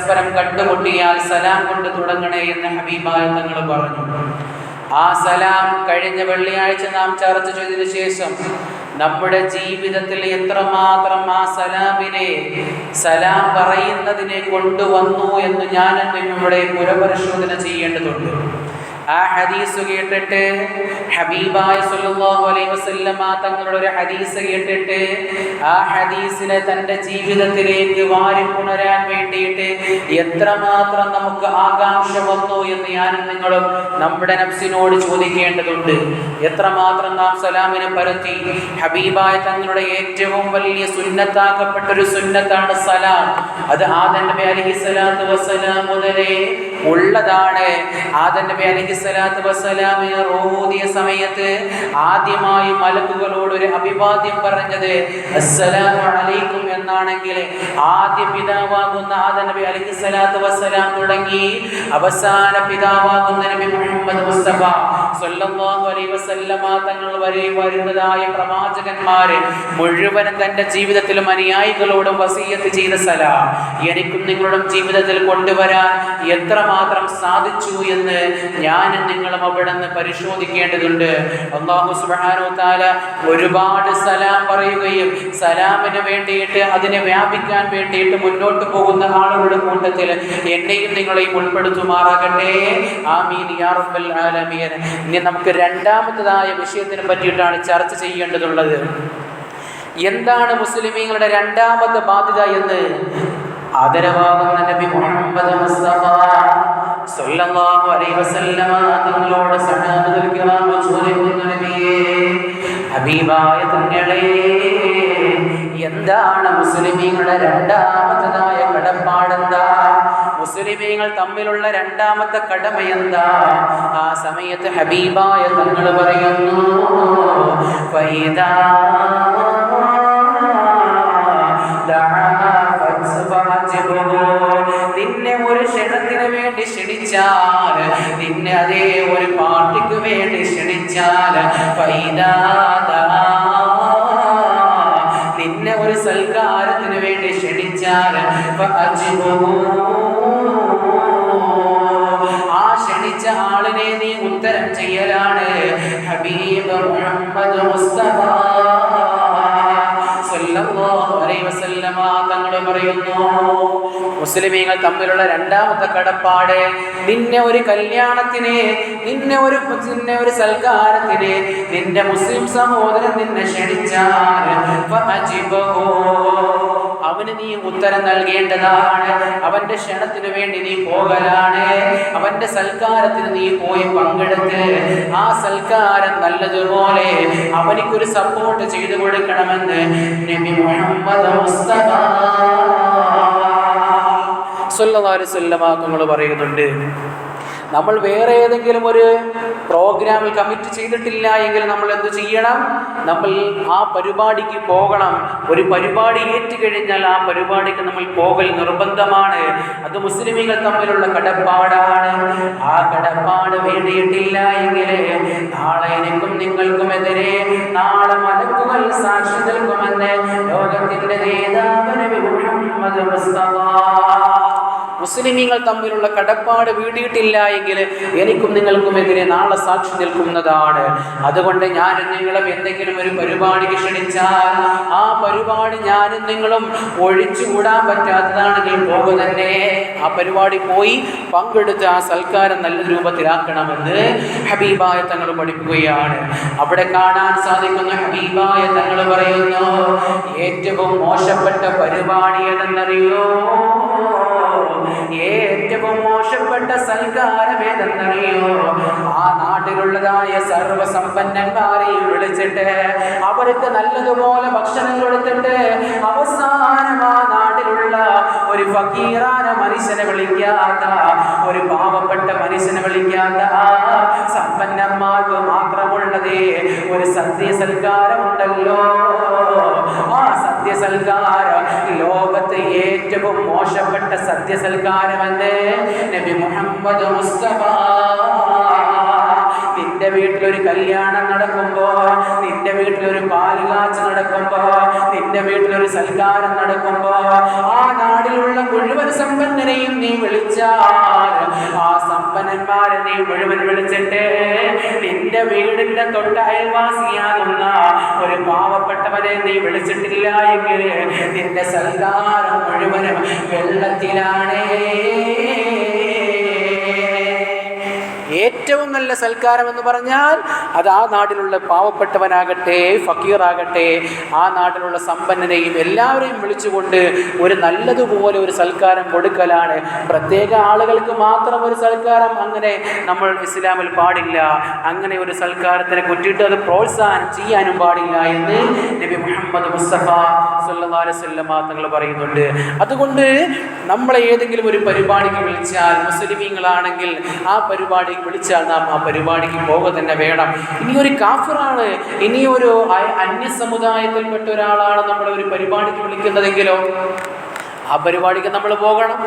പരസ്പരം കണ്ടുമുട്ടിയാൽ സലാം കൊണ്ട് തുടങ്ങണേ എന്ന് ഹബീബായ തങ്ങൾ പറഞ്ഞു. ആ സലാം കഴിഞ്ഞ വെള്ളിയാഴ്ച നാം ചർച്ച ചെയ്തതിനു ശേഷം നമ്മുടെ ജീവിതത്തിൽ എത്രമാത്രം ആ സലാം പറയുന്നതിനെ കൊണ്ടുവന്നു എന്ന് ഞാൻ നിങ്ങളുടെ പുനഃപരിശോധന ചെയ്യേണ്ടതുണ്ട്. ആ ഹദീസ് കേട്ടിട്ട് ഹബീബായ സല്ലല്ലാഹു അലൈഹി വസല്ലമ തങ്ങളുടെ ഒരു ഹദീസ് കേട്ടിട്ട് ആ ഹദീസിനെ തൻ്റെ ജീവിതത്തിലേക്ക് വാരിപ്പുണരാൻ വേണ്ടിയിട്ട് എത്രമാത്രം നമുക്ക് ആകാംക്ഷ വന്നു എന്ന് ഞാനും നിങ്ങളും നമ്മുടെ നഫ്സിനോട് ചോദിക്കേണ്ടതുണ്ട്. എത്രമാത്രം നാം സലാമിനെ പരത്തി. ഹബീബായ തങ്ങളുടെ ഏറ്റവും വലിയ സുന്നത്താക്കപ്പെട്ടൊരു സുന്നത്താണ് സലാം. അത് ആദം നബി അലൈഹിസ്സലാത്തു വസ്സലാം മുതലേ ഉള്ളതാണ്. ആദം നബി അലൈഹിസ്സലാത്തു വസ്സലാം റൂഹിയ സമയത്ത് ആദ്യമായി മലക്കുകളോട് ഒരു അഭിവാദ്യം പറഞ്ഞത് അസ്സലാമു അലൈക്കും എന്നാണെങ്കിൽ ആദ്യ പിതാവാകുന്ന ആദം നബി അലൈഹിസ്സലാത്തു വസ്സലാം തുടങ്ങി അവസാന പിതാവാകുന്ന നബി മുഹമ്മദ് മുസ്തഫ സല്ലല്ലാഹു അലൈഹി വസല്ലമ തങ്ങൾ വരെ വരുന്നതായ പ്രവാചകന്മാര് മുഴുവനും തന്റെ ജീവിതത്തിലും അനുയായികളോടും വസിയ്യത്ത് ചെയ്ത സലാം എനിക്കും നിങ്ങളുടെ ജീവിതത്തിൽ കൊണ്ടുവരാൻ എത്രമാത്രം സാധിച്ചു എന്ന് ഞാനും നിങ്ങളും അവിടെ നിന്ന് പരിശോധിക്കേണ്ടതുണ്ട്. അല്ലാഹു സുബ്ഹാനഹു വ തആല ഒരുപാട് സലാം പറയുകയും സലാമിന് വേണ്ടിയിട്ട് അതിനെ വ്യാപിക്കാൻ വേണ്ടിയിട്ട് മുന്നോട്ട് പോകുന്ന ആളുകളുടെ കൂട്ടത്തിൽ എന്നെയും നിങ്ങളെയും ഉൾപ്പെടുത്തുമാറാകട്ടെ. ആമീൻ യാ റബ്ബൽ ആലമീൻ. ഇനി നമുക്ക് രണ്ടാമത്തേതായ വിഷയത്തിനെ പറ്റിയിട്ടാണ് ചർച്ച ചെയ്യേണ്ടതുള്ളത്. എന്താണ് മുസ്ലിമീങ്ങളുടെ രണ്ടാമത്തെ ബാധ്യത എന്ന് ആദരവാകുന്ന നബി മുഹമ്മദ് മുസ്തഫ സല്ലല്ലാഹു അലൈഹി വസല്ലമ തങ്ങളോട് സഹാബത്തുൽ കിറാം ചോദിക്കുന്നു, നബിയേ ഹബീബായ തങ്ങളെ എന്താണ് മുസ്ലിമീങ്ങളുടെ രണ്ടാമത്തേതായ കടപ്പാടെന്താ? മുസ്ലിമീങ്ങൾ തമ്മിലുള്ള രണ്ടാമത്തെ കടമ എന്താ? ആ സമയത്ത് ഹബീബായ തങ്ങൾ പറയുന്നു, ഫൈദാ നിന്നെ ഒരു ക്ഷണത്തിന് വേണ്ടി ക്ഷണിച്ചാൽ, നിന്നെ അതേ ഒരു പാർട്ടിക്ക് വേണ്ടി ക്ഷണിച്ചാൽ, നിന്നെ ഒരു സൽക്കാരത്തിന് വേണ്ടി ക്ഷണിച്ചാൽ ആ ക്ഷണിച്ച ആളിനെ നീ ഉത്തരം ചെയ്യലാണ്. ഹബീബ് മുഹമ്മദ് മുസ്തഫ സല്ലല്ലാഹു അലൈഹി വസല്ലമ തങ്ങൾ പറയുന്നു, മുസ്ലിമീങ്ങൾ തമ്മിലുള്ള രണ്ടാമത്തെ കടപ്പാട് നിന്നെ ഒരു കല്യാണത്തിന്, നിന്നെ ഒരു സൽക്കാരത്തിന് നിന്റെ മുസ്ലിം സഹോദരൻ നിന്നെ ക്ഷണിച്ചാൽ അവന് നീ ഉത്തരം നൽകേണ്ടതാണ്. അവന്റെ ക്ഷണത്തിന് വേണ്ടി നീ പോകലാണ്. അവന്റെ സൽക്കാരത്തിന് നീ പോയി പങ്കെടുത്ത് ആ സൽക്കാരം നല്ലതുപോലെ അവനിക്കൊരു സപ്പോർട്ട് ചെയ്തു കൊടുക്കണമെന്ന് നബി മുഹമ്മദ് മുസ്തഫ സല്ലല്ലാഹു അലൈഹി വസല്ലം തങ്ങൾ പറയുന്നുണ്ട്. നമ്മൾ വേറെ ഏതെങ്കിലും ഒരു പ്രോഗ്രാമിൽ കമ്മിറ്റ് ചെയ്തിട്ടില്ല എങ്കിൽ നമ്മൾ എന്ത് ചെയ്യണം? നമ്മൾ ആ പരിപാടിക്ക് പോകണം. ഒരു പരിപാടി ഏറ്റുകഴിഞ്ഞാൽ ആ പരിപാടിക്ക് നമ്മൾ പോകൽ നിർബന്ധമാണ്. അത് മുസ്ലിമീങ്ങൾ തമ്മിലുള്ള കടപ്പാടാണ്. ആ കടപ്പാട് വേണ്ടിയിട്ടില്ല എങ്കിൽ നാളെ എനിക്കും നിങ്ങൾക്കുമെതിരെ നാളെ മലക്കുകൾ സാക്ഷി നിൽക്കുമെന്ന് ലോകത്തിന്റെ നേതാവ് നബി മുഹമ്മദ് മുസ്തഫ. മുസ്ലിമീങ്ങൾ തമ്മിലുള്ള കടപ്പാട് വീടിയിട്ടില്ല എങ്കിൽ എനിക്കും നിങ്ങൾക്കുമെതിരെ നാളെ സാക്ഷി നിൽക്കുന്നതാണ്. അതുകൊണ്ട് ഞാനും നിങ്ങളും എന്തെങ്കിലും ഒരു പരിപാടിക്ക് ക്ഷണിച്ചാൽ ആ പരിപാടി ഞാനും നിങ്ങളും ഒഴിച്ചുകൂടാൻ പറ്റാത്തതാണെങ്കിൽ പോകുക തന്നെ. ആ പരിപാടി പോയി പങ്കെടുത്ത് ആ സൽക്കാരം നല്ല രൂപത്തിലാക്കണമെന്ന് ഹബീബായ തങ്ങൾ പഠിപ്പിക്കുകയാണ്. അവിടെ കാണാൻ സാധിക്കുന്ന ഹബീബായ തങ്ങൾ പറയുന്നു, ഏറ്റവും മോശപ്പെട്ട പരിപാടി ഏതെന്നറിയോ? ഏറ്റവും മോശപ്പെട്ട സൽക്കാരം ഏതെന്നറിയോ? ആ നാട്ടിലുള്ളതായ സർവ്വസമ്പന്നന്മാരെയും വിളിച്ചിട്ട് അവർക്ക് നല്ലതുപോലെ ഭക്ഷണം കൊടുത്തിട്ട് അവസാനം ആ നാട്ടിലുള്ള ഒരു ഫക്കീറാന മനുഷ്യനെ വിളിക്കാത്ത, ഒരു പാവപ്പെട്ട മനുഷ്യനെ വിളിക്കാത്ത ആ സമ്പന്നന്മാർക്ക് മാത്രമുള്ളതേ ഒരു സദ്യ സൽക്കാരമുണ്ടല്ലോ. ആ സദ്യ സൽക്കാരം ലോകത്ത് ഏറ്റവും മോശപ്പെട്ട സദ്യ സൽക്കാരമെന്ന് നബി മുഹമ്മദ് മുസ്തഫ. നിന്റെ നിന്റെ വീട്ടിലൊരു കല്യാണം നടക്കുമ്പോ, നിന്റെ വീട്ടിലൊരു പാലുകാച്ച് നടക്കുമ്പോ, നിന്റെ വീട്ടിലൊരു സൽക്കാരം നടക്കുമ്പോ ആ നാടിലുള്ള മുഴുവൻ സമ്പന്നരെയും നീ വിളിച്ചാൽ, ആ സമ്പന്നന്മാരെ നീ മുഴുവൻ വിളിച്ചിട്ട് നിന്റെ വീടിന്റെ തൊട്ട് അയൽവാസിയാകുന്ന ഒരു പാവപ്പെട്ടവനെ നീ വിളിച്ചിട്ടില്ല എങ്കിൽ നിന്റെ സൽക്കാരം മുഴുവനും വെള്ളത്തിലാണ്. ഏറ്റവും നല്ല സൽക്കാരം എന്ന് പറഞ്ഞാൽ അത് ആ നാട്ടിലുള്ള പാവപ്പെട്ടവനാകട്ടെ ഫക്കീറാകട്ടെ ആ നാട്ടിലുള്ള സമ്പന്നനെയും എല്ലാവരെയും വിളിച്ചുകൊണ്ട് ഒരു നല്ലതുപോലെ ഒരു സൽക്കാരം കൊടുക്കലാണ്. പ്രത്യേക ആളുകൾക്ക് മാത്രം ഒരു സൽക്കാരം അങ്ങനെ നമ്മൾ ഇസ്ലാമിൽ പാടില്ല. അങ്ങനെ ഒരു സൽക്കാരത്തിനെ കുറ്റിയിട്ട് അത് പ്രോത്സാഹനം ചെയ്യാനും പാടില്ല എന്ന് നബി മുഹമ്മദ് മുസ്തഫ സല്ലല്ലാഹു അലൈഹി വസല്ലം തങ്ങൾ പറയുന്നുണ്ട്. അതുകൊണ്ട് നമ്മളെ ഏതെങ്കിലും ഒരു പരിപാടിക്ക് വിളിച്ചാൽ, മുസ്ലിമീങ്ങളാണെങ്കിൽ ആ പരിപാടി വിളിച്ചാൽ നാം ആ പരിപാടിക്ക് പോകുക തന്നെ വേണം. ഇനി ഒരു കാഫിറാണ്, ഇനി ഒരു അന്യ സമുദായത്തിൽപ്പെട്ട ഒരാളാണ് നമ്മളെ ഒരു പരിപാടിക്ക് വിളിക്കുന്നതെങ്കിലോ ആ പരിപാടിക്ക് നമ്മൾ പോകണം.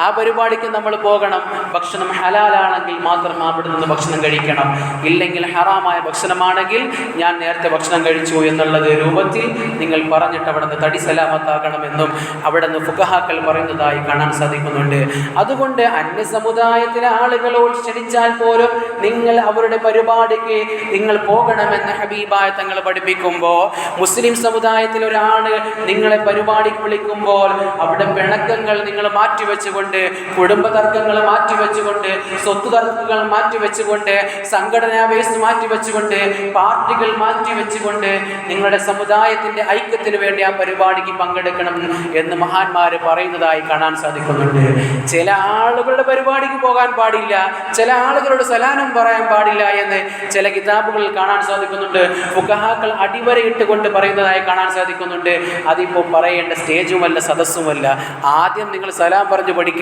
ആ പരിപാടിക്ക് നമ്മൾ പോകണം. ഭക്ഷണം ഹലാലാണെങ്കിൽ മാത്രം അവിടെ നിന്ന് ഭക്ഷണം കഴിക്കണം. ഇല്ലെങ്കിൽ ഹറാമായ ഭക്ഷണമാണെങ്കിൽ ഞാൻ നേരത്തെ ഭക്ഷണം കഴിച്ചു എന്നുള്ളത് രൂപത്തിൽ നിങ്ങൾ പറഞ്ഞിട്ട് അവിടെ നിന്ന് തടി സലാമത്താക്കണമെന്നും അവിടെ നിന്ന് ഫുഖഹാക്കൾ പറയുന്നതായി കാണാൻ സാധിക്കുന്നുണ്ട്. അതുകൊണ്ട് അന്യ സമുദായത്തിലെ ആളുകളോട് ക്ഷണിച്ചാൽ പോലും നിങ്ങൾ അവരുടെ പരിപാടിക്ക് നിങ്ങൾ പോകണമെന്ന് ഹബീബായ തങ്ങൾ പഠിപ്പിക്കുമ്പോൾ, മുസ്ലിം സമുദായത്തിൽ ഒരാൾ നിങ്ങളെ പരിപാടിക്ക് വിളിക്കുമ്പോൾ അവിടെ പിണക്കങ്ങൾ നിങ്ങൾ മാറ്റിവെച്ചുകൊണ്ട്, കുടുംബ തർക്കങ്ങൾ മാറ്റിവെച്ചുകൊണ്ട്, സ്വത്ത് തർക്കങ്ങൾ മാറ്റിവെച്ചുകൊണ്ട്, സംഘടനാ ബേസ് മാറ്റിവെച്ചുകൊണ്ട്, പാർട്ടികൾ മാറ്റിവെച്ചുകൊണ്ട് നിങ്ങളുടെ സമുദായത്തിന്റെ ഐക്യത്തിന് വേണ്ടി ആ പരിപാടിക്ക് പങ്കെടുക്കണം എന്ന് മഹാന്മാര് പറയുന്നതായി കാണാൻ സാധിക്കുന്നുണ്ട്. ചില ആളുകളുടെ പരിപാടിക്ക് പോകാൻ പാടില്ല, ചില ആളുകളോട് സലാനം പറയാൻ പാടില്ല എന്ന് ചില കിതാബുകളിൽ കാണാൻ സാധിക്കുന്നുണ്ട്. ഫുഖഹാക്കൾ അടിവരയിട്ട് കൊണ്ട് പറയുന്നതായി കാണാൻ സാധിക്കുന്നുണ്ട്. അതിപ്പോൾ പറയേണ്ട സ്റ്റേജുമല്ല സദസ്സുമല്ല. ആദ്യം നിങ്ങൾ സലാം പറഞ്ഞു പഠിക്കണം,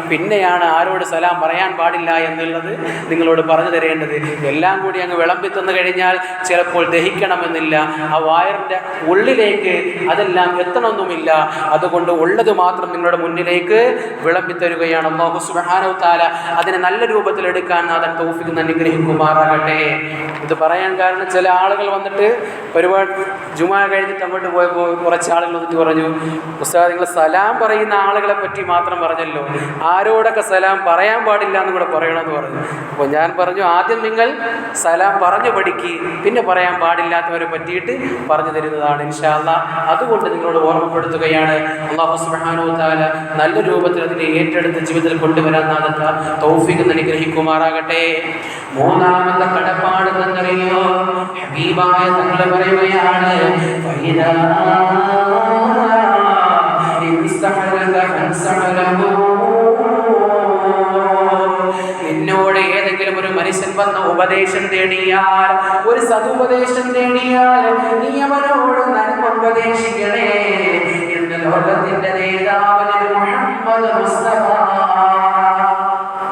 പിന്നെയാണ് ആരോട് സലാം പറയാൻ പാടില്ല എന്നുള്ളത് നിങ്ങളോട് പറഞ്ഞു തരേണ്ടത്. എല്ലാം കൂടി അങ്ങ് വിളമ്പി തന്നു കഴിഞ്ഞാൽ ചിലപ്പോൾ ദഹിക്കണമെന്നില്ല, ആ വയറിൻ്റെ ഉള്ളിലേക്ക് അതെല്ലാം എത്തണമെന്നുമില്ല. അതുകൊണ്ട് ഉള്ളത് മാത്രം നിങ്ങളുടെ മുന്നിലേക്ക് വിളമ്പി തരുകയാണ്. അല്ലാഹു സുബ്ഹാനഹു തആല അതിനെ നല്ല രൂപത്തിൽ എടുക്കാൻ നാഥൻ തൗഫീഖ് അനുഗ്രഹിക്കുമാറാകട്ടെ. ഇത് പറയാൻ കാരണം ചില ആളുകൾ വന്നിട്ട് പരിപാടി ജുമാ കഴിഞ്ഞിട്ട് അങ്ങോട്ട് പോയപ്പോൾ കുറച്ച് ആളുകൾ വന്നിട്ട് പറഞ്ഞു, ഉസ്താദ് നിങ്ങൾ സലാം പറയുന്ന ആളുകളെ പറ്റി മാത്രം പറഞ്ഞല്ലോ, ആരോടൊക്കെ സലാം പറയാൻ പാടില്ല എന്ന് കൂടെ പറയണമെന്ന് പറഞ്ഞു. അപ്പോൾ ഞാൻ പറഞ്ഞു, ആദ്യം നിങ്ങൾ സലാം പറഞ്ഞു പഠിക്കുക, പിന്നെ പറയാൻ പാടില്ലാത്തവരെ പറ്റിയിട്ട് പറഞ്ഞു തരുന്നതാണ് ഇൻഷാ അല്ലാഹ്. അതുകൊണ്ട് നിങ്ങളോട് ഓർമ്മപ്പെടുത്തുകയാണ്. അല്ലാഹു സുബ്ഹാനഹു തആല നല്ല രൂപത്തിൽ അതിനെ ഏറ്റെടുത്ത് ജീവിതത്തിൽ കൊണ്ടുവരാൻ നാഥൻ തൗഫീഖ് അനുഗ്രഹിക്കുമാറാകട്ടെ. മൂന്നാമത്തെ കടപ്പാട് എന്നറിയോ, ഹബീബായ തങ്ങൾ പറയുകയാണ്, നിന്നോട് ഏതെങ്കിലും ഒരു മനുഷ്യൻ വന്ന ഉപദേശം തേടിയാൽ, ഒരു സതുപദേശം തേടിയാൽ നീ അവനോട് നന്മ ഉപദേശിക്കണേ എന്ന് ലോകത്തിന്റെ നേതാവ് മുഹമ്മദ് മുസ്തഫ.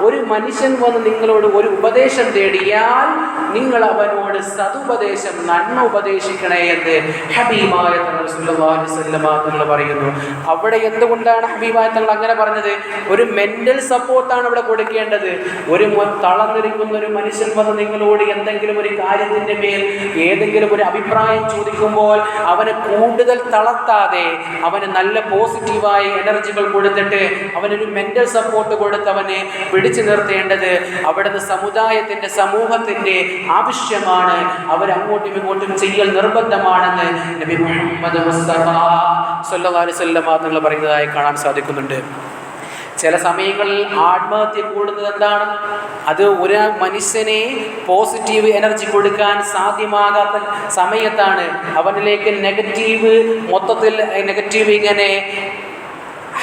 ഒരു മനുഷ്യൻ വന്ന് നിങ്ങളോട് ഒരു ഉപദേശം തേടിയാൽ നിങ്ങൾ അവനോട് സതുപദേശം, നന്മ ഉപദേശിക്കണേ എന്ന് ഹബീബായ തങ്ങൾ സല്ലല്ലാഹു അലൈഹി വസല്ലം തങ്ങൾ പറയുന്നു. അവിടെ എന്തുകൊണ്ടാണ് ഹബീബായ തങ്ങൾ അങ്ങനെ പറഞ്ഞത്? ഒരു മെന്റൽ സപ്പോർട്ടാണ് അവിടെ കൊടുക്കേണ്ടത്. ഒരു തളർന്നിരിക്കുന്ന ഒരു മനുഷ്യൻ വന്ന് നിങ്ങളോട് എന്തെങ്കിലും ഒരു കാര്യത്തിന്റെ മേൽ ഏതെങ്കിലും ഒരു അഭിപ്രായം ചോദിക്കുമ്പോൾ അവനെ കൂടുതൽ തളർത്താതെ അവന് നല്ല പോസിറ്റീവായ എനർജികൾ കൊടുത്തിട്ട് അവനൊരു മെന്റൽ സപ്പോർട്ട് കൊടുത്ത് അവനെ പിടിച്ചു നിർത്തേണ്ടത് അവിടുന്ന് സമുദായത്തിന്റെ, സമൂഹത്തിന്റെ ആവശ്യമാണ്. അവരങ്ങോട്ടും ഇങ്ങോട്ടും ചെയ്യൽ നിർബന്ധമാണെന്ന് നബി മുഹമ്മദ് മുസ്തഫ സല്ലല്ലാഹു അലൈഹി വസല്ലം തങ്ങൾ പറയുന്നതായി കാണാൻ സാധിക്കുന്നുണ്ട്. ചില സമയങ്ങളിൽ ആത്മഹത്യ കൂടുന്നത് എന്താണ്? അത് ഒരു മനുഷ്യനെ പോസിറ്റീവ് എനർജി കൊടുക്കാൻ സാധ്യമാകാത്ത സമയത്താണ്. അവനിലേക്ക് നെഗറ്റീവ്, മൊത്തത്തിൽ നെഗറ്റീവ് ഇങ്ങനെ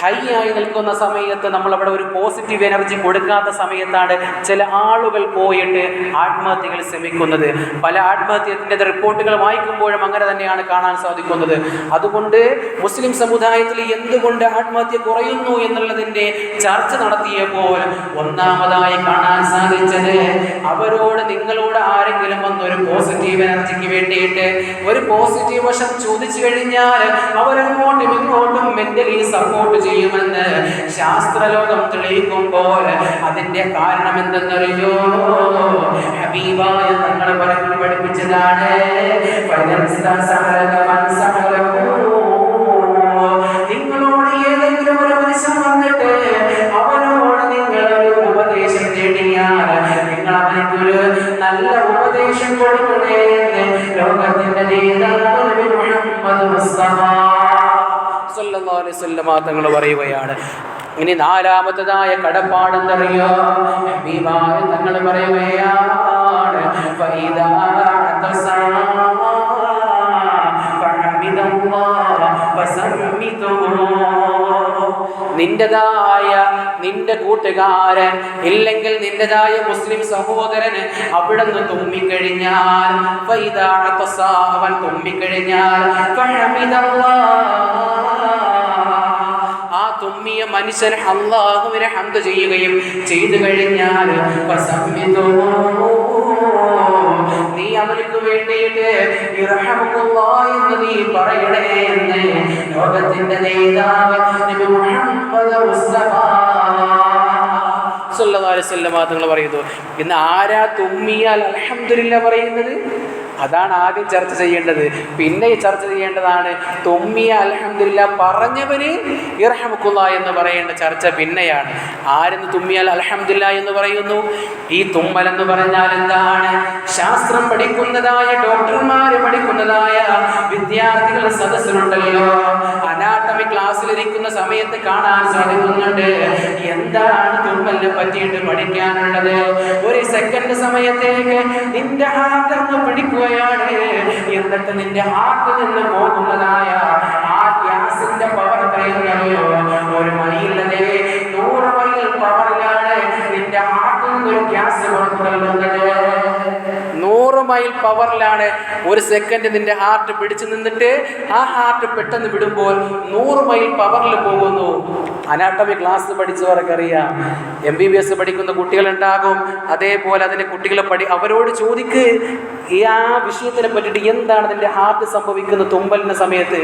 ഹൈ ആയി നിൽക്കുന്ന സമയത്ത്, നമ്മളവിടെ ഒരു പോസിറ്റീവ് എനർജി കൊടുക്കാത്ത സമയത്താണ് ചില ആളുകൾ പോയിട്ട് ആത്മഹത്യകൾ ശ്രമിക്കുന്നത്. പല ആത്മഹത്യത്തിൻ്റെ റിപ്പോർട്ടുകൾ വായിക്കുമ്പോഴും അങ്ങനെ തന്നെയാണ് കാണാൻ സാധിക്കുന്നത്. അതുകൊണ്ട് മുസ്ലിം സമുദായത്തിൽ എന്തുകൊണ്ട് ആത്മഹത്യ കുറയുന്നു എന്നുള്ളതിൻ്റെ ചർച്ച നടത്തിയപ്പോൾ ഒന്നാമതായി കാണാൻ സാധിച്ചത്, അവരോട് നിങ്ങളോട് ആരെങ്കിലും വന്ന് ഒരു പോസിറ്റീവ് എനർജിക്ക് വേണ്ടിയിട്ട് ഒരു പോസിറ്റീവ് വശം ചോദിച്ചു കഴിഞ്ഞാൽ അവരങ്ങോട്ടും ഇങ്ങോട്ടും മെന്റലി സപ്പോർട്ട് ചെയ്യുമെന്ന് ശാസ്ത്രലോകം തെളിയിക്കുമ്പോൾ അതിന്റെ കാരണം എന്തെന്നറിയോ? ഹബീബായ തങ്ങൾ പഠിപ്പിച്ചതാണ്. നിങ്ങളോട് ഏതെങ്കിലും ഒരു മനുഷ്യൻ വന്നിട്ട് അവനോട് നിങ്ങളൊരു ഉപദേശം തേടിയാൽ നിങ്ങൾ അവനൊരു നല്ല ഉപദേശം കൊടുക്കണേ എന്ന് ലോകത്തിന്റെ നേതാവ് മുഹമ്മദ് മുസ്തഫ സല്ലല്ലാഹു അലൈഹി വസല്ലം തങ്ങൾ പറയുകയാണ്. ഇനി നാലാമത്തതായ കടപ്പാടെന്നറിയോ? ഹബീബായ തങ്ങൾ പറയുകയാണ്, നിന്റേതായ നിന്റെ കൂട്ടുകാരൻ ഇല്ലെങ്കിൽ നിന്റേതായ മുസ്ലിം സഹോദരന് അവിടുന്ന് തുമ്മിക്കഴിഞ്ഞാൽ, അവൻ തുമ്മിക്കഴിഞ്ഞാൽ ആ തുമ്മിയ മനുഷ്യൻ അല്ലാഹുവിനെ ഹംദ് ചെയ്യുകയും ചെയ്തു കഴിഞ്ഞാൽ നീ അവർക്ക് വേണ്ടിയിട്ട് എന്ന് നീ പറയണേ എന്ന് ലോകത്തിന്റെ നേതാവ് നബി മുഹമ്മദ് മുസ്തഫ സല്ലല്ലാഹു അലൈഹി വസല്ലം തങ്ങൾ പറയുന്നു. ഇന്ന് ആരാ തുമ്മിയാൽ അൽഹംദുലില്ലാ പറയുന്നത്? അതാണ് ആദ്യം ചർച്ച ചെയ്യേണ്ടത്. പിന്നെ ചർച്ച ചെയ്യേണ്ടതാണ് തുമ്മിയ അൽഹംദുലില്ലാ പറഞ്ഞവന് ഇർഹമുക്കുല്ലാ എന്ന് പറയേണ്ട ചർച്ച പിന്നെയാണ്. ആരെന്ന് തുമ്മിയാൽ അൽഹംദുലില്ലാ എന്ന് പറയുന്നു? ഈ തുമ്മൽ എന്ന് പറഞ്ഞാൽ എന്താണ്? ശാസ്ത്രം പഠിക്കുന്നതായ ഡോക്ടർമാര് പഠിക്കുന്നതായ വിദ്യാർത്ഥികൾ സദസ്സിലുണ്ടല്ലോ, അനാട്ടമി ക്ലാസ്സിലിരിക്കുന്ന സമയത്ത് കാണാൻ സാധിക്കുന്നുണ്ട് എന്താണ് തുമ്മലിനെ പറ്റിയിട്ട് പഠിക്കാനുള്ളത്. ഒരു സെക്കൻഡ് സമയത്തേക്ക് നിന്റെ ഹാർട്ട് പിടിക്കുക, എന്നിട്ട് നിന്റെ ഹാർട്ടിൽ നിന്ന് പോകുന്നതായ ആ ഗ്യാസിന്റെ പവർ എത്രയോ? 1 മൈലിലെ 100 മൈൽ പവറിലാണ് നിന്റെ ഹാർട്ടിൽ നിന്ന് ഗ്യാസ് പുറത്തുള്ളത്. 100 മൈൽ പവറിലാണ് ഒരു സെക്കൻഡ് നിന്റെ ഹാർട്ട് പിടിച്ചു നിന്നിട്ട് ആ ഹാർട്ട് പെട്ടെന്ന് വിടുമ്പോൾ 100 മൈൽ പവറിൽ പോകുന്നു. Anatomy class പഠിച്ചവർക്കറിയാം. MBBS പഠിക്കുന്ന കുട്ടികളുണ്ടാകും. അതേപോലെ അതിൻ്റെ കുട്ടികളെ അവരോട് ചോദിക്ക് ഈ ആ വിഷയത്തിനെ പറ്റിയിട്ട് എന്താണ് നിന്റെ ഹാർട്ട് സംഭവിക്കുന്ന തുമ്പലിൻ്റെ സമയത്ത്.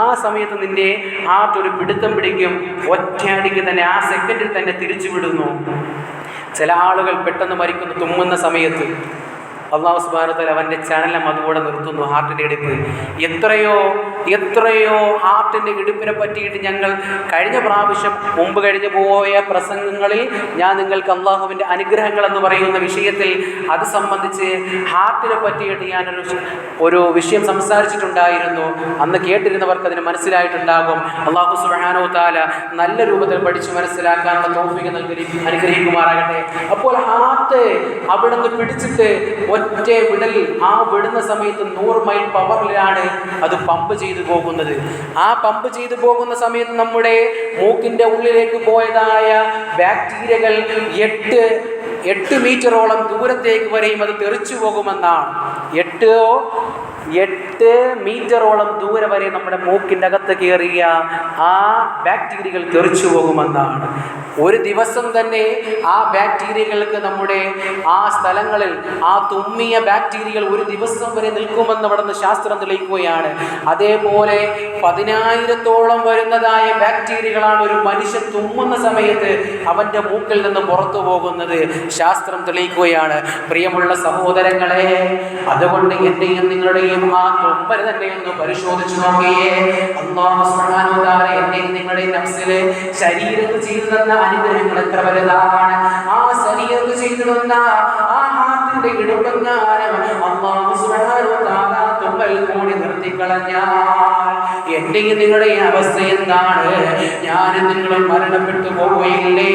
ആ സമയത്ത് നിന്റെ ഹാർട്ട് ഒരു പിടുത്തം പിടിക്കും, ഒറ്റയടിക്ക് തന്നെ ആ സെക്കൻഡിൽ തന്നെ തിരിച്ചു വിടുന്നു. ചില ആളുകൾ പെട്ടെന്ന് മരിക്കുന്നു തുമ്മുന്ന സമയത്ത്. അല്ലാഹു സുബ്ഹാനഹു വ തആല അവൻ്റെ ചലനം അതുകൂടെ നിർത്തുന്നു, ഹാർട്ടിൻ്റെ ഇടിപ്പ്. എത്രയോ ഹാർട്ടിൻ്റെ ഇടിപ്പിനെ പറ്റിയിട്ട് ഞങ്ങൾ കഴിഞ്ഞ പ്രാവശ്യം മുമ്പ് കഴിഞ്ഞു പോയ പ്രസംഗങ്ങളിൽ ഞാൻ നിങ്ങൾക്ക് അള്ളാഹുവിൻ്റെ അനുഗ്രഹങ്ങൾ എന്ന് പറയുന്ന വിഷയത്തിൽ അത് സംബന്ധിച്ച് ഹാർട്ടിനെ പറ്റിയിട്ട് ഞാനൊരു വിഷയം സംസാരിച്ചിട്ടുണ്ടായിരുന്നു. അന്ന് കേട്ടിരുന്നവർക്ക് അതിന് മനസ്സിലായിട്ടുണ്ടാകും. അള്ളാഹു സുബ്ഹാനഹു വ തആല നല്ല രൂപത്തിൽ പഠിച്ച് മനസ്സിലാക്കാനുള്ള തൗഫീഖ് നൽകി അനുഗ്രഹിക്കുമാറാകട്ടെ. അപ്പോൾ ഹാർട്ട് അവിടെ നിന്ന് പിടിച്ചിട്ട് ഒറ്റ വിടൽ, ആ വിടുന്ന സമയത്ത് 100 മൈൽ പവറിലാണ് അത് പമ്പ് ചെയ്തു പോകുന്നത്. ആ പമ്പ് ചെയ്തു പോകുന്ന സമയത്ത് നമ്മുടെ മൂക്കിൻ്റെ ഉള്ളിലേക്ക് പോയതായ ബാക്ടീരിയകൾ 8 മീറ്ററോളം ദൂരത്തേക്ക് വരെയും അത് തെറിച്ചു പോകുമെന്നാണ്. 8 മീറ്ററോളം ദൂരെ വരെ നമ്മുടെ മൂക്കിൻ്റെ അകത്ത് കയറിയ ആ ബാക്ടീരിയകൾ തെറിച്ചു പോകുമെന്നാണ്. ഒരു ദിവസം തന്നെ ആ ബാക്ടീരിയകൾക്ക് നമ്മുടെ ആ സ്ഥലങ്ങളിൽ ആ തുമ്മിയ ബാക്ടീരിയകൾ ഒരു ദിവസം വരെ നിൽക്കുമെന്ന് അവിടെ നിന്ന് ശാസ്ത്രം തെളിയിക്കുകയാണ്. അതേപോലെ 10,000-ഓളം വരുന്നതായ ബാക്ടീരിയകളാണ് ഒരു മനുഷ്യൻ തുമ്മുന്ന സമയത്ത് അവൻ്റെ മൂക്കിൽ നിന്ന് പുറത്തു പോകുന്നത് ശാസ്ത്രം തെളിയിക്കുകയാണ്. പ്രിയമുള്ള സഹോദരങ്ങളെ, അതുകൊണ്ട് എൻ്റെയും നിങ്ങളുടെയും ആ തുമ്പൽ തന്നെ ഒന്ന് പരിശോധിച്ചു നോക്കിയേ. അല്ലാഹു സുബ്ഹാനഹു വ തആല എൻ്റെയും നിങ്ങളുടെയും നഫ്സിലെ ശരീരത്തിൽ ചെയ്തു തന്ന അനുഗ്രഹങ്ങൾ എത്ര വലുതാണ്. ആ ശരീരത്തിൽ ചെയ്തു തന്ന ആ ഹാർട്ടിന്റെ ഇടുപ്പങ്ങാനം അല്ലാഹു സുബ്ഹാനഹു വ തആല തുമ്പൽ കൂടി നിർത്തിക്കളഞ്ഞാൽ എൻ്റെയും നിങ്ങളുടെയും അവസ്ഥ എന്താണ്? ഞാനും നിങ്ങളും മരണപ്പെട്ടു പോവുകയില്ലേ?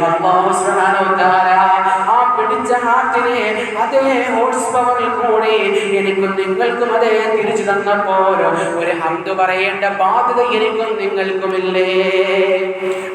അല്ലാഹു സുബ്ഹാനഹു വ തആല ആ പിടിച്ച ഹാർട്ടിനെ അതേ ഹോഴ്സ് പവറിൽ കൂടി എനിക്കും നിങ്ങൾക്കും അതേ തിരിച്ചു തന്നപ്പോൾ ഒരു ഹംദ് പറയേണ്ട ബാധ്യത എനിക്കും നിങ്ങൾക്കുമില്ലേ?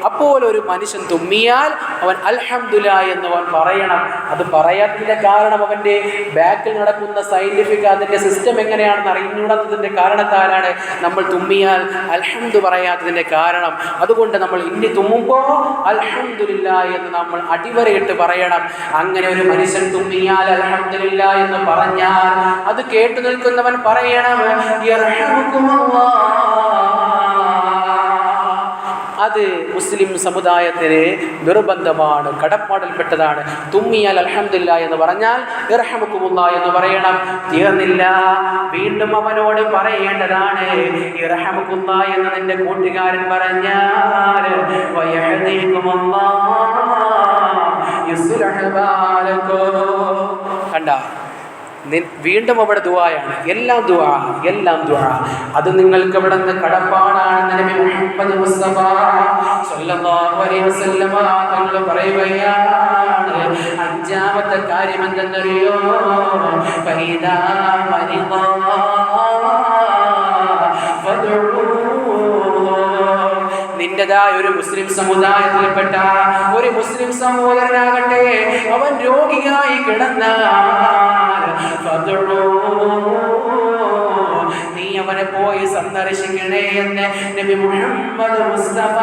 അപ്പോൾ ഒരു മനുഷ്യൻ തുമ്മിയാൽ അവൻ അൽഹംദുലില്ലാ എന്ന് അവൻ പറയണം. അത് പറയാത്തതിൻ്റെ കാരണം അവൻ്റെ ബാക്കിൽ നടക്കുന്ന സയൻറ്റിഫിക് അതിൻ്റെ സിസ്റ്റം എങ്ങനെയാണെന്ന് അറിഞ്ഞൂടാത്തതിൻ്റെ കാരണത്താലാണ് നമ്മൾ തുമ്മിയാൽ അൽഹംദു പറയാത്തതിൻ്റെ കാരണം. അതുകൊണ്ട് നമ്മൾ ഇനി തുമ്മുമ്പോൾ അൽഹംദുലില്ലാ എന്ന് നമ്മൾ അടിവരയിട്ട് പറയണം. അങ്ങനെ ഒരു മനുഷ്യൻ തുമ്മിയാൽ അൽഹംദുലില്ലാ എന്ന് പറഞ്ഞാൽ അത് കേട്ടു നിൽക്കുന്നവൻ പറയണം അത് മുസ്ലിം സമുദായത്തിന് നിർബന്ധമാണ്, കടപ്പാടിൽപ്പെട്ടതാണ്. തുമ്മിയാൽ അൽഹംദുലില്ലാഹ് എന്ന് പറഞ്ഞാൽ ഇർഹമുക്കുമുല്ലാഹ് എന്ന് പറയണം. തീർന്നില്ല, വീണ്ടും അവനോട് പറയേണ്ടതാണ് ഇർഹമുക്കുല്ലാഹ് എന്ന് നിന്റെ കൂട്ടുകാരൻ പറഞ്ഞാൽ കണ്ട, വീണ്ടും അവിടെ ദുആയാണ്. എല്ലാം ദുആ. അത് നിങ്ങൾക്ക് അവിടെ നിന്ന് കടപ്പാടാണെന്ന് നബി മുഹമ്മദ് മുസ്തഫ സ്വല്ലല്ലാഹു അലൈഹി വസല്ലമ തങ്ങൾ പറയുകയാണ്. അഞ്ചാമത്തെ കാര്യം എന്തെന്നറിയോ? ഫൈദാ മരിദാ ഫദ്ഉ. നിന്റേതായ ഒരു മുസ്ലിം സമുദായത്തിൽപ്പെട്ട ഒരു മുസ്ലിം സഹോദരനാകട്ടെ, അവൻ രോഗിയായി കിടന്നാൽ നീ അവനെ പോയി സന്ദർശിക്കണേ എന്ന് നബി മുഹമ്മദ് മുസ്തഫ.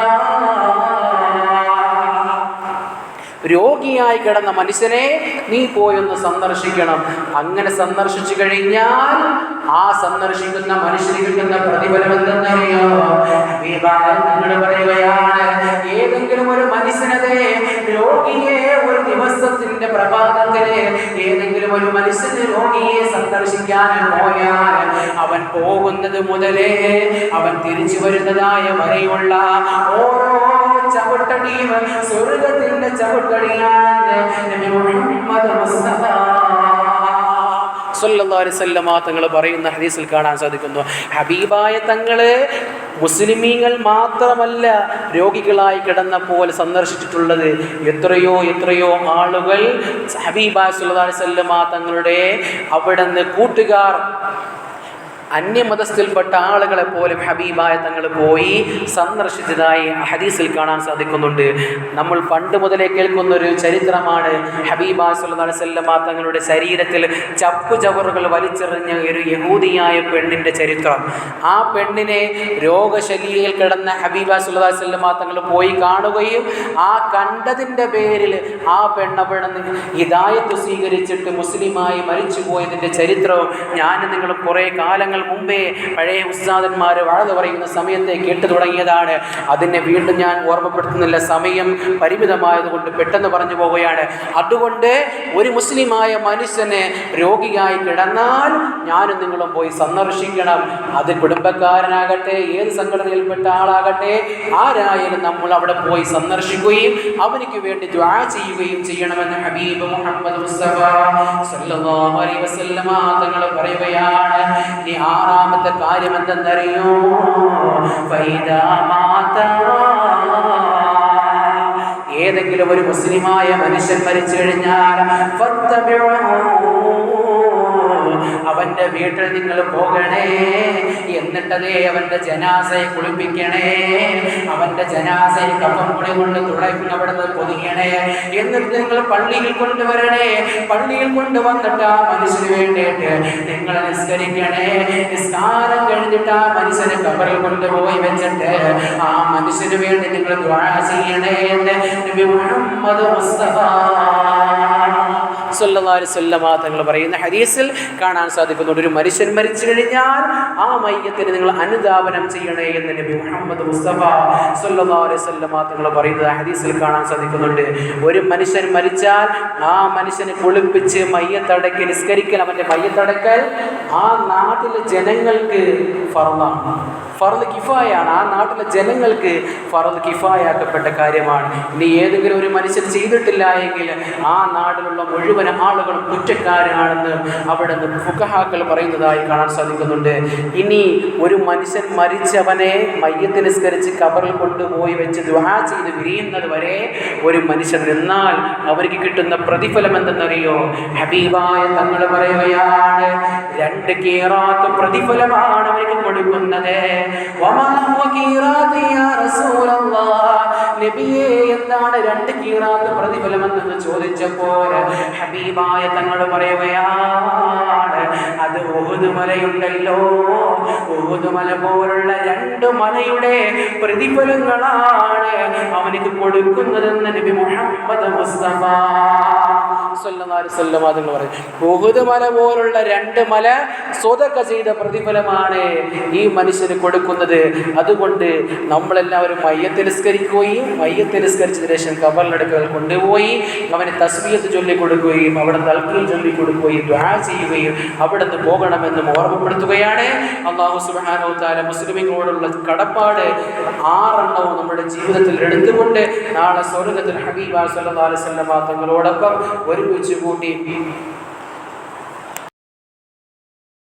രോഗിയായി കിടന്ന മനുഷ്യനെ നീ പോയൊന്ന് സന്ദർശിക്കണം. അങ്ങനെ സന്ദർശിച്ചു കഴിഞ്ഞാൽ ആ സന്ദർശിക്കുന്ന മനുഷ്യന് കിട്ടുന്ന പ്രതിഫലം എന്തെന്നറിയോ? നിങ്ങൾ പറയുകയാണ്, ഏതെങ്കിലും ഒരു മനുഷ്യനതെ രോഗിയെ ഒരു ദിവസത്തിന്റെ പ്രഭാതത്തില് ഏതെങ്കിലും ഒരു മനുഷ്യന് രോഗിയെ സന്ദർശിക്കാൻ പോയാൽ അവൻ പോകുന്നത് മുതലേ അവൻ തിരിച്ചു വരുന്നതായ വരെയുള്ള ഓരോ ചവിട്ടടിയും സ്വർഗത്തിന്റെ ചവിട്ടടിയാണ് നബി മുഹമ്മദ് മുസ്തഫ സല്ലല്ലാഹു അലൈഹി വസല്ലം തങ്ങൾ പറയുന്ന ഹദീസിൽ കാണാൻ സാധിക്കുന്നു. ഹബീബായ തങ്ങള് മുസ്ലിമീങ്ങൾ മാത്രമല്ല രോഗികളായി കിടന്നപ്പോൾ സന്ദർശിച്ചിട്ടുള്ളത്. എത്രയോ ആളുകൾ ഹബീബായ സല്ലല്ലാഹു അലൈഹി വസല്ലം തങ്ങളുടെ അവിടെ നിന്ന് കൂട്ടുകാർ അന്യമതസ്ഥയിൽപ്പെട്ട ആളുകളെ പോലും ഹബീബായ തങ്ങൾ പോയി സന്ദർശിച്ചതായി ഹദീസിൽ കാണാൻ സാധിക്കുന്നുണ്ട്. നമ്മൾ പണ്ട് മുതലേ കേൾക്കുന്ന ഒരു ചരിത്രമാണ് ഹബീബായ സല്ലല്ലാഹു അലൈഹി വസല്ലം തങ്ങളുടെ ശരീരത്തിൽ ചപ്പുചവറുകൾ വലിച്ചെറിഞ്ഞ ഒരു യഹൂദിയായ പെണ്ണിൻ്റെ ചരിത്രം. ആ പെണ്ണിനെ രോഗശയ്യയിൽ കിടന്ന ഹബീബായ സല്ലല്ലാഹു അലൈഹി വസല്ലം തങ്ങൾ പോയി കാണുകയും ആ കണ്ടതിൻ്റെ പേരിൽ ആ പെണ്ണവിടെ നിന്ന് ഹിദായത്ത് സ്വീകരിച്ചിട്ട് മുസ്ലിമായി മരിച്ചു പോയതിൻ്റെ ചരിത്രവും ഞാൻ നിങ്ങളും കുറേ കാലങ്ങൾ മുമ്പേ പഴയ ഉസ്താദന്മാർ വാഴ്ന്നു പറയുന്ന സമയത്തെ കേട്ടു തുടങ്ങിയതാണ്. അതിനെ വീണ്ടും ഞാൻ ഓർമ്മപ്പെടുത്തുന്നില്ല, സമയം പരിമിതമായതുകൊണ്ട് പെട്ടെന്ന് പറഞ്ഞു പോവുകയാണ്. അതുകൊണ്ട് ഒരു മുസ്ലിമായ മനുഷ്യനെ രോഗിയായി കിടന്നാൽ ഞാനും നിങ്ങളും പോയി സന്ദർശിക്കണം. അത് കുടുംബക്കാരനാകട്ടെ, ഏത് സംഘടനയിൽപ്പെട്ട ആളാകട്ടെ, ആരായാലും നമ്മൾ അവിടെ പോയി സന്ദർശിക്കുകയും അവനിക്ക് വേണ്ടി ദുആ ചെയ്യുകയും ചെയ്യണമെന്ന് ഹബീബ് മുഹമ്മദ് മുസ്തഫ സല്ലല്ലാഹു അലൈഹി വസല്ലം തങ്ങൾ പറയുകയാണ്. ആറാമത്തെ കാര്യം എന്തെന്നറിയോ? ഏതെങ്കിലും ഒരു മുസ്ലിമായ മനുഷ്യൻ മരിച്ചു കഴിഞ്ഞാൽ അവന്റെ വീട്ടിൽ നിങ്ങൾ പോകണേ, എന്നിട്ടതേ അവന്റെ ജനാസയെ കുളിപ്പിക്കണേ, അവന്റെ ജനാസയെ കഫം കുളി കൊണ്ട് തുടയ്ക്കുന്ന അവിടെ നിന്ന് പൊതിയണേ, എന്നിട്ട് നിങ്ങൾ പള്ളിയിൽ കൊണ്ടുവരണേ. പള്ളിയിൽ കൊണ്ടുവന്നിട്ട് ആ മനുഷ്യന് വേണ്ടിയിട്ട് നിങ്ങൾ നിസ്കരിക്കണേ. നിസ്കാരം കഴിഞ്ഞിട്ട് ആ മനുഷ്യനെ കബറിൽ കൊണ്ടുപോയി വെച്ചിട്ട് ആ മനുഷ്യന് വേണ്ടി നിങ്ങൾ ദുആ ചെയ്യണേ എന്ന് നബി മുഹമ്മദ് മുസ്തഫ സല്ലല്ലാഹു അലൈഹി വസല്ലം തങ്ങൾ പറയുന്ന ഹദീസിൽ കാണാൻ സാധിക്കുന്നുണ്ട്. ഒരു മനുഷ്യൻ മരിച്ചു കഴിഞ്ഞാൽ ആ മയ്യത്തിന് നിങ്ങൾ അനുധാവനം ചെയ്യണേ എന്ന് നബി മുഹമ്മദ് മുസ്തഫ സല്ലല്ലാഹു അലൈഹി വസല്ലം തങ്ങൾ പറയുന്നത് ഹദീസിൽ കാണാൻ സാധിക്കുന്നുണ്ട്. ഒരു മനുഷ്യൻ മരിച്ചാൽ ആ മനുഷ്യനെ കുളിപ്പിച്ച് മയ്യത്തടക്കൽ നിസ്കരിക്കൽ, അവൻ്റെ മയ്യത്തടക്കൽ ആ നാട്ടിലെ ജനങ്ങൾക്ക് ഫർളാണ്, ഫർദ് കിഫായാണ്. ആ നാട്ടിലെ ജനങ്ങൾക്ക് ഫർദ് കിഫായാക്കപ്പെട്ട കാര്യമാണ്. ഇനി ഏതെങ്കിലും ഒരു മനുഷ്യൻ ചെയ്തിട്ടില്ല എങ്കിൽ ആ നാട്ടിലുള്ള മുഴുവൻ ആളുകളും കുറ്റക്കാരാണെന്ന് അവിടെ നിന്ന് ഫുഖഹാക്കൾ പറയുന്നതായി കാണാൻ സാധിക്കുന്നുണ്ട്. ഇനി ഒരു മനുഷ്യൻ മരിച്ചവനെ മയ്യത്ത് നിസ്കരിച്ച് കബറിൽ കൊണ്ടുപോയി വെച്ച് ദുആ ചെയ്ത് വിരിയുന്നത് വരെ ഒരു മനുഷ്യൻ നിന്നാൽ അവർക്ക് കിട്ടുന്ന പ്രതിഫലം എന്തെന്നറിയോ? ഹബീബായ തങ്ങൾ പറയുകയാണ്, 2 ഖീറാത്ത് പ്രതിഫലമാണ് അവർക്ക് കൊടുക്കുന്നത്. നബിയെ എന്താണ് 2 ഖീറാത്ത് പ്രതിഫലമെന്ന് ചോദിച്ചപ്പോൾ ഹബീബായ തങ്ങൾ പറയുകയാണ്, അത് ഉഹുദ് മലയുണ്ടല്ലോ, ഉഹുദ് മല പോലുള്ള 2 മലയുടെ പ്രതിഫലങ്ങളാണ് അവനിക്ക് കൊടുക്കുന്നതെന്ന് നബി മുഹമ്മദ് മുസ്തഫ സല്ലല്ലാഹു അലൈഹി വസല്ലം തങ്ങൾ പറയും. ഉഹുദ് മല പോലുള്ള 2 മല സ്വതക്ക ചെയ്ത പ്രതിഫലമാണ് ഈ മനുഷ്യന് കൊടുക്കുന്നത്. അതുകൊണ്ട് നമ്മളെല്ലാവരും മയ്യത്ത് നിസ്കരിക്കുകയും മയ്യത്ത് നിസ്കരിച്ചതിന് ശേഷം ഖബറിനടുക്കൽ കൊണ്ടുപോയി അവന് തസ്ബീഹത്ത് ചൊല്ലി കൊടുക്കുകയും അവിടെ തൽബീഹ് ചൊല്ലി കൊടുക്കുകയും ദുആ ചെയ്യുകയും അവിടെ നിന്ന് പോകണമെന്ന് ഓർമ്മപ്പെടുത്തുകയാണ്. അല്ലാഹു സുബ്ഹാനഹു വ തആല മുസ്ലിമീങ്ങളോടുള്ള കടപ്പാട് 6 നമ്മുടെ ജീവിതത്തിൽ എടുത്തുകൊണ്ട് നാളെ സ്വർഗ്ഗത്തിൽ ഹബീബ സല്ലല്ലാഹു അലൈഹി വസല്ലം തങ്ങളോടൊപ്പം ഒരുമിച്ച് കൂട്ടി